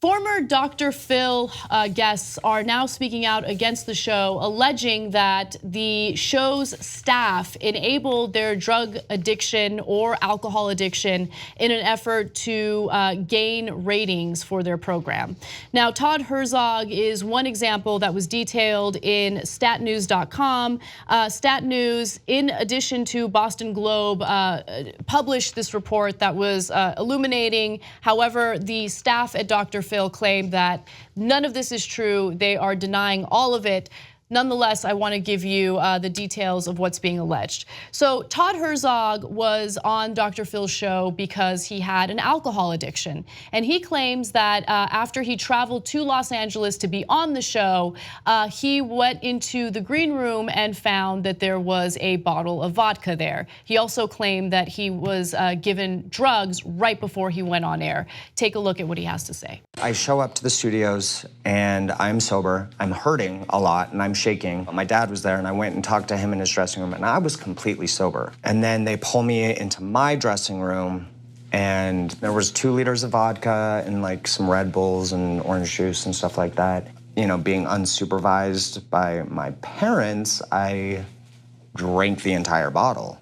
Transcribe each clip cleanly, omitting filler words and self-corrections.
Former Dr. Phil guests are now speaking out against the show, alleging that the show's staff enabled their drug addiction or alcohol addiction in an effort to gain ratings for their program. Now, Todd Herzog is one example that was detailed in statnews.com. Stat News, in addition to Boston Globe, published this report that was illuminating. However, the staff at Dr. Phil claimed that none of this is true. They are denying all of it. Nonetheless, I want to give you the details of what's being alleged. So Todd Herzog was on Dr. Phil's show because he had an alcohol addiction. And he claims that after he traveled to Los Angeles to be on the show, he went into the green room and found that there was a bottle of vodka there. He also claimed that he was given drugs right before he went on air. Take a look at what he has to say. I show up to the studios and I'm sober, I'm hurting a lot and I'm shaking. My dad was there and I went and talked to him in his dressing room and I was completely sober. And then they pull me into my dressing room and there was 2 liters of vodka and like some Red Bulls and orange juice and stuff like that. You know, being unsupervised by my parents, I drank the entire bottle.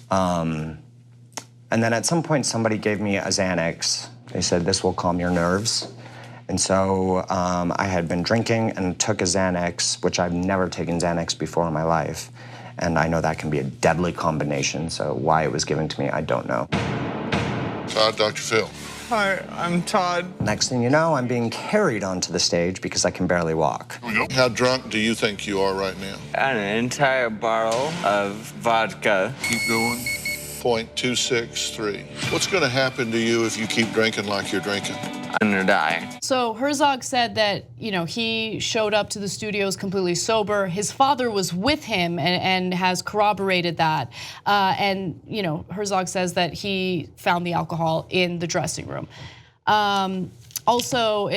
And then at some point somebody gave me a Xanax. They said, this will calm your nerves. And so I had been drinking and took a Xanax, which I've never taken Xanax before in my life. And I know that can be a deadly combination, so why it was given to me, I don't know. Todd, Dr. Phil. Hi, I'm Todd. Next thing you know, I'm being carried onto the stage because I can barely walk. Here we go. How drunk do you think you are right now? An entire bottle of vodka. Keep going. 0.263. What's going to happen to you if you keep drinking like you're drinking? I'm gonna die. So Herzog said that he showed up to the studios completely sober. His father was with him and has corroborated that. And Herzog says that he found the alcohol in the dressing room. Also,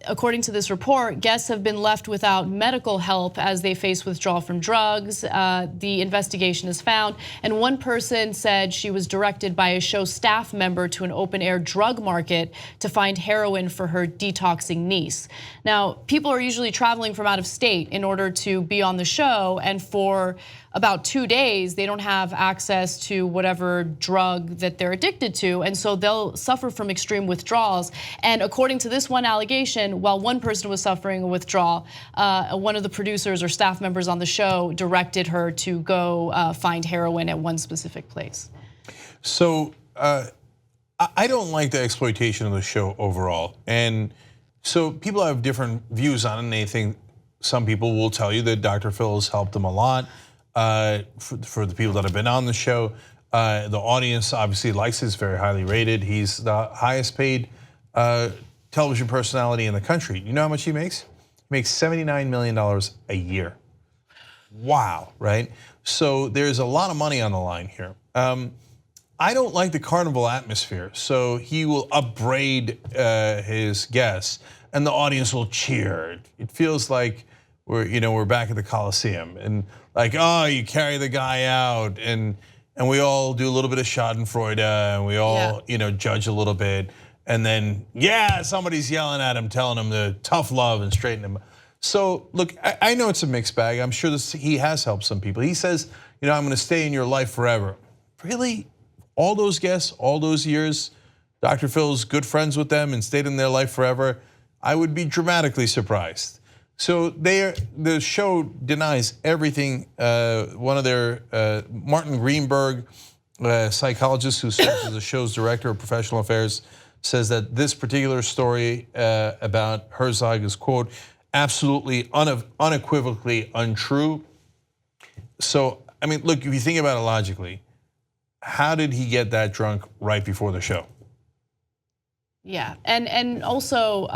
according to this report, guests have been left without medical help as they face withdrawal from drugs. The investigation is found, and one person said she was directed by a show staff member to an open-air drug market to find heroin for her detoxing niece. Now, people are usually traveling from out of state in order to be on the show, and for about 2 days, they don't have access to whatever drug that they're addicted to, and so they'll suffer from extreme withdrawals. And according to this one allegation, while one person was suffering a withdrawal, one of the producers or staff members on the show directed her to go find heroin at one specific place. So I don't like the exploitation of the show overall. And so people have different views on it, and they think some people will tell you that Dr. Phil has helped them a lot. For the people that have been on the show, the audience obviously likes it, it's very highly rated. He's the highest paid television personality in the country. You know how much he makes? He makes $79 million a year. Wow, right? So there's a lot of money on the line here. I don't like the carnival atmosphere, so he will upbraid his guests and the audience will cheer. It feels like we're back at the Coliseum and like, oh, you carry the guy out and we all do a little bit of schadenfreude and we all judge a little bit, and then somebody's yelling at him, telling him to tough love and straighten him. So look, I know it's a mixed bag. I'm sure he has helped some people. He says, I'm going to stay in your life forever. Really, all those guests, all those years, Dr. Phil's good friends with them and stayed in their life forever? I would be dramatically surprised. So the show denies everything. One of their, Martin Greenberg, psychologist who serves as the show's director of professional affairs, says that this particular story about Herzog is, quote, absolutely unequivocally untrue. So, I mean, look, if you think about it logically, how did he get that drunk right before the show? Yeah, and also,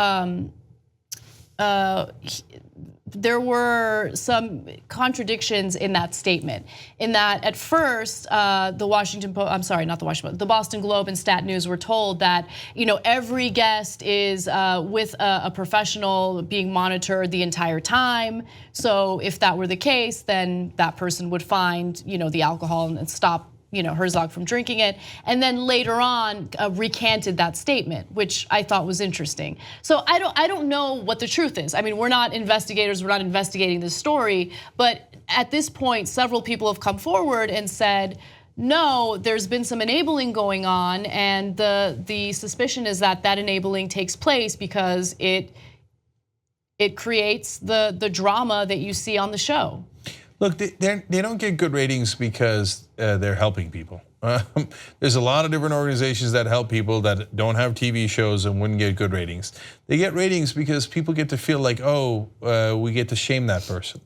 there were some contradictions in that statement. In that, at first, the Boston Globe and Stat News were told that every guest is with a professional being monitored the entire time. So if that were the case, then that person would find the alcohol and stop Herzog from drinking it, and then later on recanted that statement, which I thought was interesting. So I don't know what the truth is. I mean, we're not investigators, we're not investigating this story, but at this point, several people have come forward and said, no, there's been some enabling going on, and the suspicion is that enabling takes place because it creates the drama that you see on the show. Look, they don't get good ratings because they're helping people. There's a lot of different organizations that help people that don't have TV shows and wouldn't get good ratings. They get ratings because people get to feel like, we get to shame that person.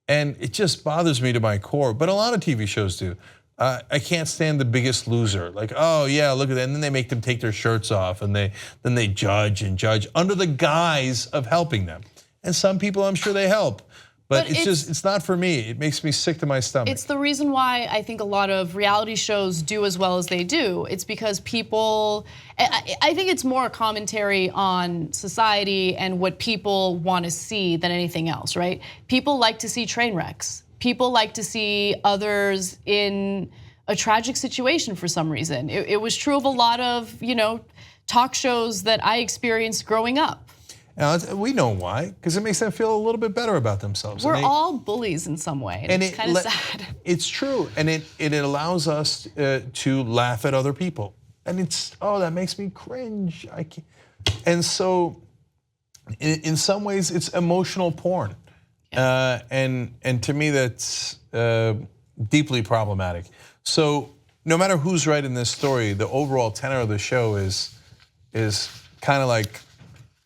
And it just bothers me to my core, but a lot of TV shows do. I can't stand The Biggest Loser. Like, oh yeah, look at that. And then they make them take their shirts off and then they judge under the guise of helping them. And some people, I'm sure they help. But it's not for me. It makes me sick to my stomach. It's the reason why I think a lot of reality shows do as well as they do. It's because people, I think it's more a commentary on society and what people want to see than anything else, right? People like to see train wrecks. People like to see others in a tragic situation for some reason. It was true of a lot of, talk shows that I experienced growing up. Now, we know why, because it makes them feel a little bit better about themselves. We're all bullies in some way, and it's kind of sad. It's true, and it allows us to laugh at other people. And that makes me cringe. I can't. And so, in some ways, it's emotional porn. Yeah. And to me, that's deeply problematic. So no matter who's right in this story, the overall tenor of the show is kind of like,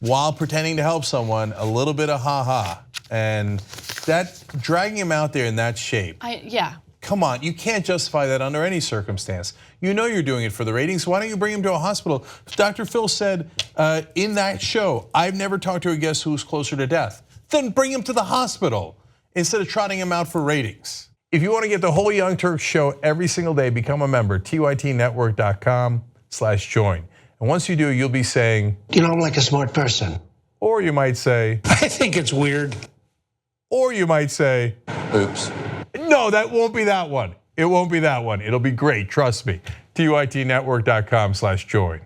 while pretending to help someone, a little bit of ha-ha. And that dragging him out there in that shape. Yeah. Come on, you can't justify that under any circumstance. You know you're doing it for the ratings. Why don't you bring him to a hospital? Dr. Phil said in that show, I've never talked to a guest who's closer to death. Then bring him to the hospital instead of trotting him out for ratings. If you want to get the whole Young Turks show every single day, become a member, tytnetwork.com/join. And once you do, you'll be saying, I'm like a smart person. Or you might say, I think it's weird. Or you might say, Oops. No, that won't be that one. It won't be that one. It'll be great, trust me. tytnetwork.com/join.